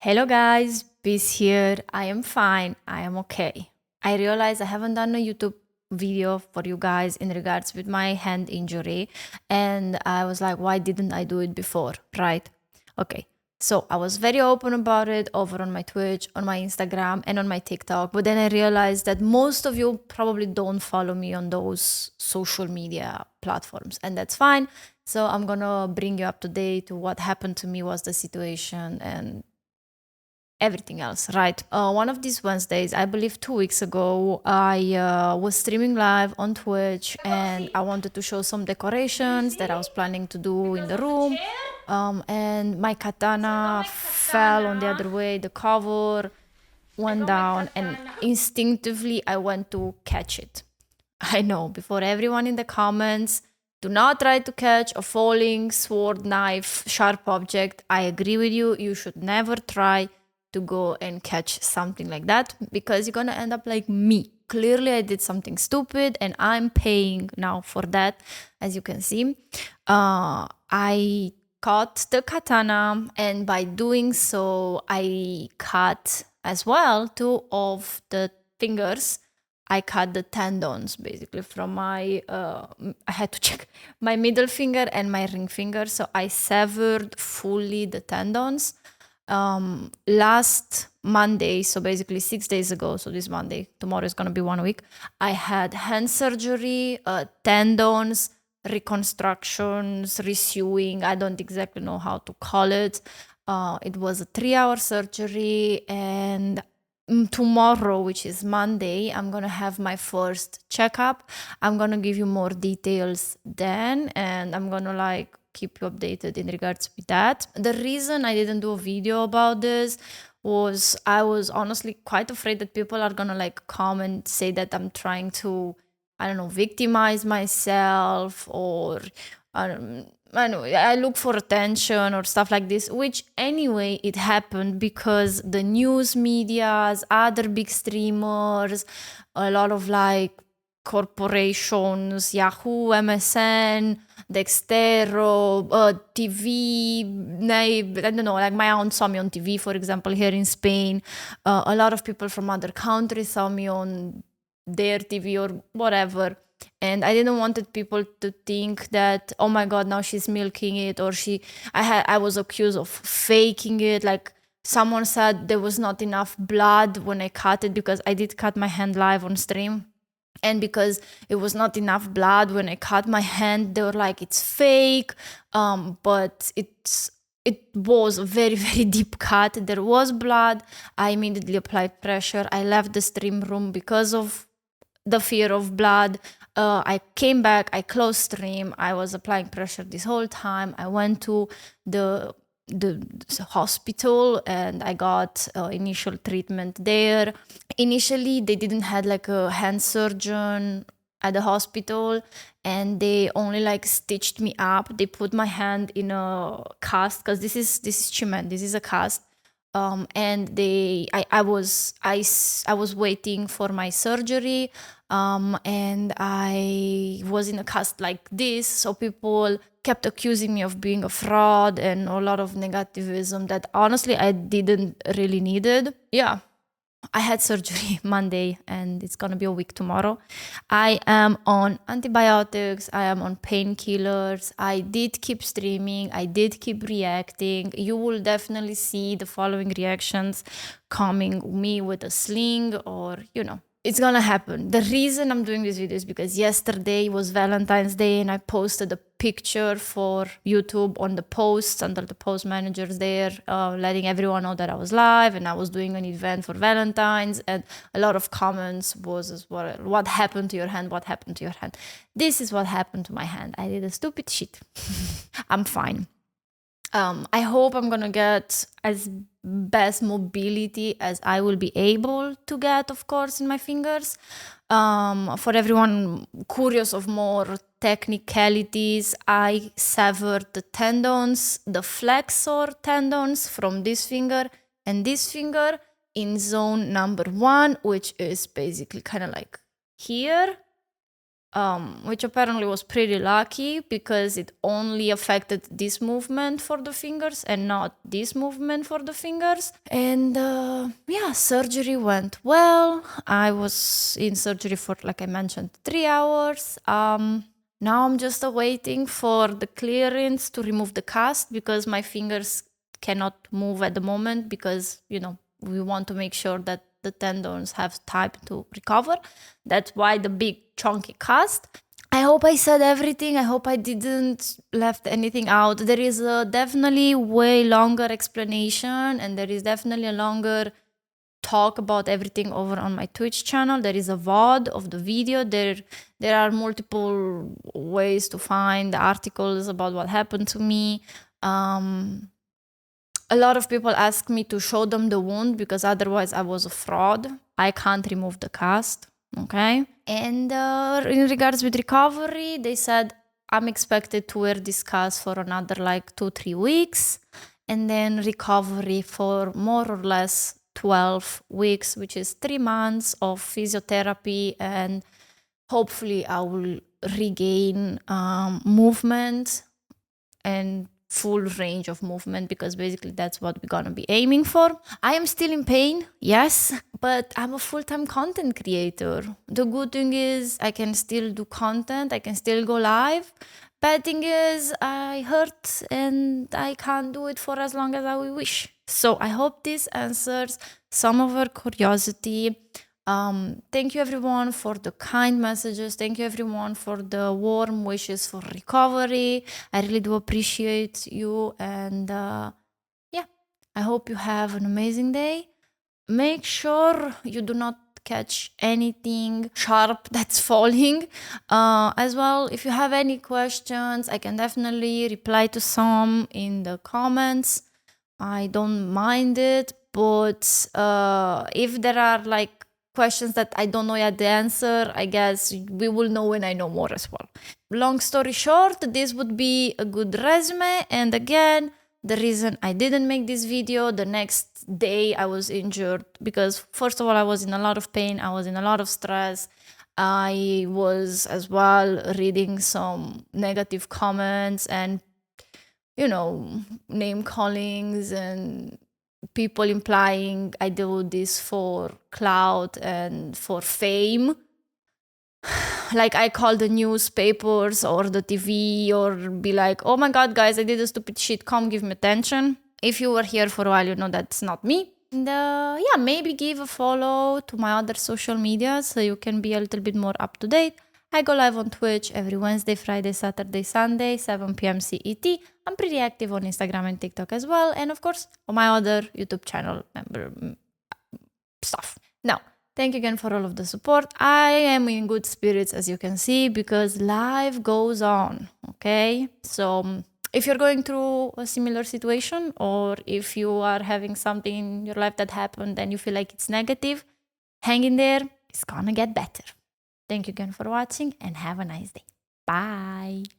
Hello guys, Biz here. I am fine. I am okay. I realize I haven't done a YouTube video for you guys in regards with my hand injury, and I was like, why didn't I do it before, right? Okay. So I was very open about it over on my Twitch, on my Instagram, and on my TikTok. But then I realized that most of you probably don't follow me on those social media platforms, and that's fine. So I'm gonna bring you up to date to what happened to me, was the situation, and everything else, right? One of these Wednesdays, I believe 2 weeks ago, I was streaming live on Twitch and I wanted to show some decorations that I was planning to do in the room. And my katana fell on the other way, the cover went down, and instinctively I went to catch it. I know, before everyone in the comments, do not try to catch a falling sword, knife, sharp object. I agree with you. You should never try to go and catch something like that because you're gonna end up like me. Clearly, I did something stupid and I'm paying now for that, as you can see. I caught the katana, and by doing so, I cut as well two of the fingers. I cut the tendons basically from my, I had to check my middle finger and my ring finger. So I severed fully the tendons. Last Monday, so basically 6 days ago, so this Monday, tomorrow is going to be 1 week, I had hand surgery, tendons, reconstructions, resewing. I don't exactly know how to call it. It was a 3-hour surgery, and tomorrow, which is Monday, I'm gonna have my first checkup. I'm gonna give you more details then, and I'm gonna like keep you updated in regards with that. The reason I didn't do a video about this was I was honestly quite afraid that people are gonna like come and say that I'm trying to, I don't know, victimize myself, or I know I look for attention or stuff like this, which anyway it happened because the news medias, other big streamers, a lot of like corporations, Yahoo, MSN, Dextero, TV, I don't know, like my aunt saw me on TV, for example, here in Spain. A lot of people from other countries saw me on their TV or whatever. And I didn't wanted people to think that, oh my god, now she's milking it, or I was accused of faking it. Like someone said there was not enough blood when I cut it, because I did cut my hand live on stream. And because it was not enough blood when I cut my hand, they were like, it's fake. But it was a very, very deep cut. There was blood. I immediately applied pressure. I left the stream room because of the fear of blood. I came back, I closed stream. I was applying pressure this whole time. I went to the hospital and I got initial treatment there. Initially, they didn't had like a hand surgeon at the hospital, and they only like stitched me up. They put my hand in a cast, because this is cement. This is a cast. And I was waiting for my surgery, and I was in a cast like this, so people kept accusing me of being a fraud and a lot of negativism that honestly I didn't really needed. Yeah, I had surgery Monday and it's gonna be a week tomorrow. I am on antibiotics, I am on painkillers. I did keep streaming, I did keep reacting. You will definitely see the following reactions coming, me with a sling, or it's gonna happen. The reason I'm doing this video is because yesterday was Valentine's Day and I posted a picture for YouTube on the posts under the post managers there, letting everyone know that I was live and I was doing an event for Valentine's. And a lot of comments was as well, what happened to your hand? What happened to your hand? This is what happened to my hand. I did a stupid shit. I'm fine. I hope I'm gonna get as best mobility as I will be able to get, of course, in my fingers. For everyone curious of more technicalities, I severed the tendons, the flexor tendons from this finger and this finger in zone number 1, which is basically kind of like here. which apparently was pretty lucky because it only affected this movement for the fingers and not this movement for the fingers. And yeah, surgery went well. I was in surgery for, like I mentioned, 3 hours. Now I'm just awaiting for the clearance to remove the cast because my fingers cannot move at the moment because, we want to make sure that the tendons have time to recover. That's why the big chunky cast. I hope I said everything. I hope I didn't left anything out. There is a definitely way longer explanation and there is definitely a longer talk about everything over on my Twitch channel. There is a VOD of the video. There are multiple ways to find articles about what happened to me. A lot of people ask me to show them the wound because otherwise I was a fraud. I can't remove the cast, okay? And in regards with recovery, they said I'm expected to wear this cast for another like 2-3 weeks and then recovery for more or less 12 weeks, which is 3 months of physiotherapy, and hopefully I will regain movement and full range of movement because basically that's what we're gonna be aiming for. I am still in pain, yes, but I'm a full-time content creator. The good thing is I can still do content, I can still go live. Bad thing is I hurt and I can't do it for as long as I wish. So I hope this answers some of our curiosity. Thank you everyone for the kind messages. Thank you everyone for the warm wishes for recovery. I really do appreciate you. And yeah, I hope you have an amazing day. Make sure you do not catch anything sharp that's falling. As well, if you have any questions, I can definitely reply to some in the comments. I don't mind it, but if there are like questions that I don't know yet the answer, I guess we will know when I know more as well. Long story short, this would be a good resume. And again, the reason I didn't make this video, the next day I was injured because first of all, I was in a lot of pain. I was in a lot of stress. I was as well reading some negative comments and, name callings and people implying I do this for clout and for fame. Like I call the newspapers or the TV or be like, oh my God, guys, I did a stupid shit. Come give me attention. If you were here for a while, you know that's not me. And yeah, maybe give a follow to my other social media so you can be a little bit more up to date. I go live on Twitch every Wednesday, Friday, Saturday, Sunday, 7 p.m. CET. I'm pretty active on Instagram and TikTok as well. And of course, on my other YouTube channel member stuff. Now, thank you again for all of the support. I am in good spirits, as you can see, because life goes on, okay? So if you're going through a similar situation or if you are having something in your life that happened and you feel like it's negative, hang in there. It's gonna get better. Thank you again for watching and have a nice day. Bye.